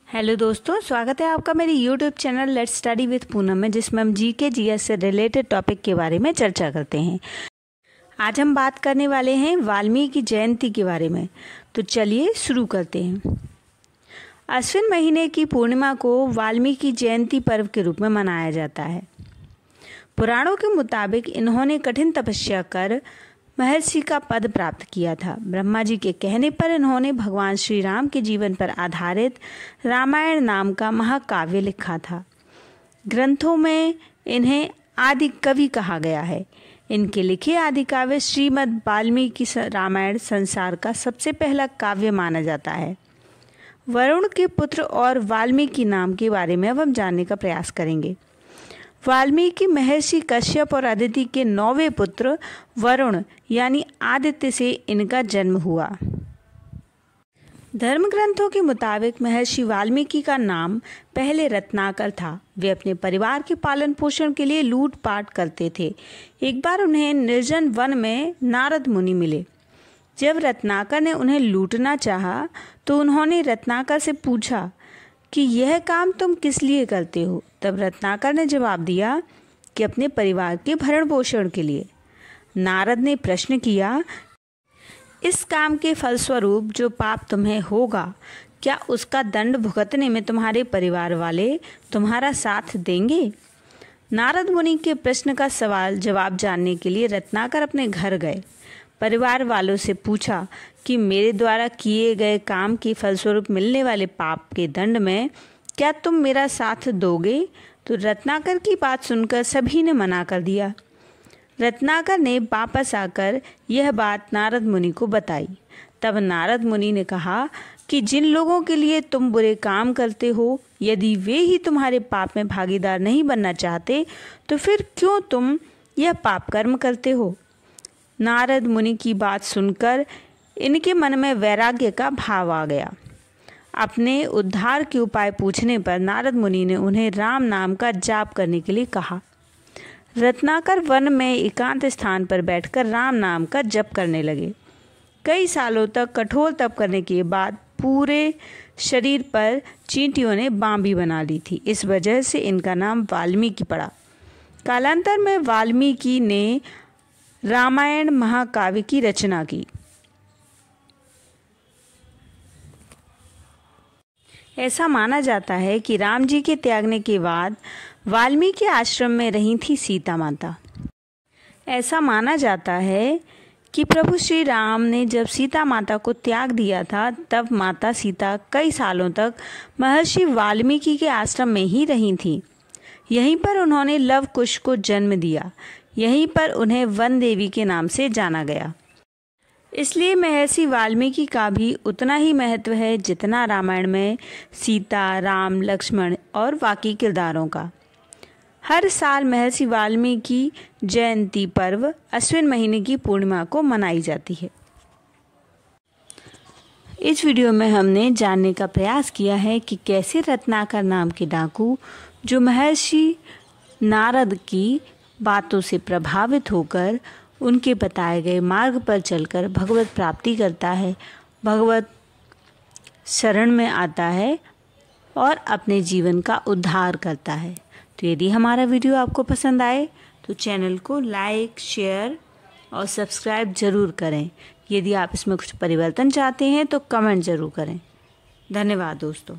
Hello दोस्तों, स्वागत है आपका मेरे YouTube channel let's study with Poonam में, जिसमें हम जीके जीएस से रिलेटेड टॉपिक के बारे में चर्चा करते हैं। आज हम बात करने वाले हैं वाल्मीकि जयंती के बारे में। तो चलिए शुरू करते हैं। अश्विन महीने की पूर्णिमा को वाल्मीकि जयंती पर्व के रूप में मनाया जाता है। पुराणों के मुताबिक इन्होंने कठिन तपस्या कर महर्षि का पद प्राप्त किया था। ब्रह्मा जी के कहने पर इन्होंने भगवान श्री राम के जीवन पर आधारित रामायण नाम का महाकाव्य लिखा था। ग्रंथों में इन्हें आदि कवि कहा गया है। इनके लिखे आदि काव्य श्रीमद् वाल्मीकि रामायण संसार का सबसे पहला काव्य माना जाता है। वरुण के पुत्र और वाल्मीकि नाम के बारे में अब हम जानने का प्रयास करेंगे। वाल्मीकि महर्षि कश्यप और अदिति के 9वें पुत्र वरुण यानी आदित्य से इनका जन्म हुआ। धर्म ग्रंथों के मुताबिक महर्षि वाल्मीकि का नाम पहले रत्नाकर था। वे अपने परिवार के पालन पोषण के लिए लूटपाट करते थे। एक बार उन्हें निर्जन वन में नारद मुनि मिले। जब रत्नाकर ने उन्हें लूटना चाहा तो उन्होंने रत्नाकर से पूछा कि यह काम तुम किस लिए करते हो। तब रत्नाकर ने जवाब दिया कि अपने परिवार के भरण पोषण के लिए। नारद ने प्रश्न किया, इस काम के फलस्वरूप जो पाप तुम्हें होगा, क्या उसका दंड भुगतने में तुम्हारे परिवार वाले तुम्हारा साथ देंगे? नारद मुनि के प्रश्न का सवाल जवाब जानने के लिए रत्नाकर अपने घर गए। परिवार वालों से पूछा कि मेरे द्वारा किए गए काम के फलस्वरूप मिलने वाले पाप के दंड में क्या तुम मेरा साथ दोगे? तो रत्नाकर की बात सुनकर सभी ने मना कर दिया। रत्नाकर ने वापस आकर यह बात नारद मुनि को बताई। तब नारद मुनि ने कहा कि जिन लोगों के लिए तुम बुरे काम करते हो, यदि वे ही तुम्हारे पाप में भागीदार नहीं बनना चाहते तो फिर क्यों तुम यह पाप कर्म करते हो? नारद मुनि की बात सुनकर इनके मन में वैराग्य का भाव आ गया। अपने उद्धार के उपाय पूछने पर नारद मुनि ने उन्हें राम नाम का जाप करने के लिए कहा। रत्नाकर वन में एकांत स्थान पर बैठकर राम नाम का जप करने लगे। कई सालों तक कठोर तप करने के बाद पूरे शरीर पर चींटियों ने बांबी बना ली थी। इस वजह से इनका नाम वाल्मीकि पड़ा। कालांतर में वाल्मीकि ने रामायण महाकाव्य की रचना की। ऐसा माना जाता है कि राम जी के त्यागने के बाद वाल्मीकि आश्रम में रही थी सीता माता। ऐसा माना जाता है कि प्रभु श्री राम ने जब सीता माता को त्याग दिया था, तब माता सीता कई सालों तक महर्षि वाल्मीकि के आश्रम में ही रही थी। यहीं पर उन्होंने लव कुश को जन्म दिया। यहीं पर उन्हें वन देवी के नाम से जाना गया। इसलिए महर्षि वाल्मीकि का भी उतना ही महत्व है जितना रामायण में सीता, राम, लक्ष्मण और बाकी किरदारों का। हर साल महर्षि वाल्मीकि जयंती पर्व अश्विन महीने की पूर्णिमा को मनाई जाती है। इस वीडियो में हमने जानने का प्रयास किया है कि कैसे रत्नाकर नाम के डाकू, जो महर्षि नारद की बातों से प्रभावित होकर उनके बताए गए मार्ग पर चलकर भगवत प्राप्ति करता है, भगवत शरण में आता है और अपने जीवन का उद्धार करता है। तो यदि हमारा वीडियो आपको पसंद आए तो चैनल को लाइक, शेयर और सब्सक्राइब ज़रूर करें। यदि आप इसमें कुछ परिवर्तन चाहते हैं तो कमेंट ज़रूर करें। धन्यवाद दोस्तों।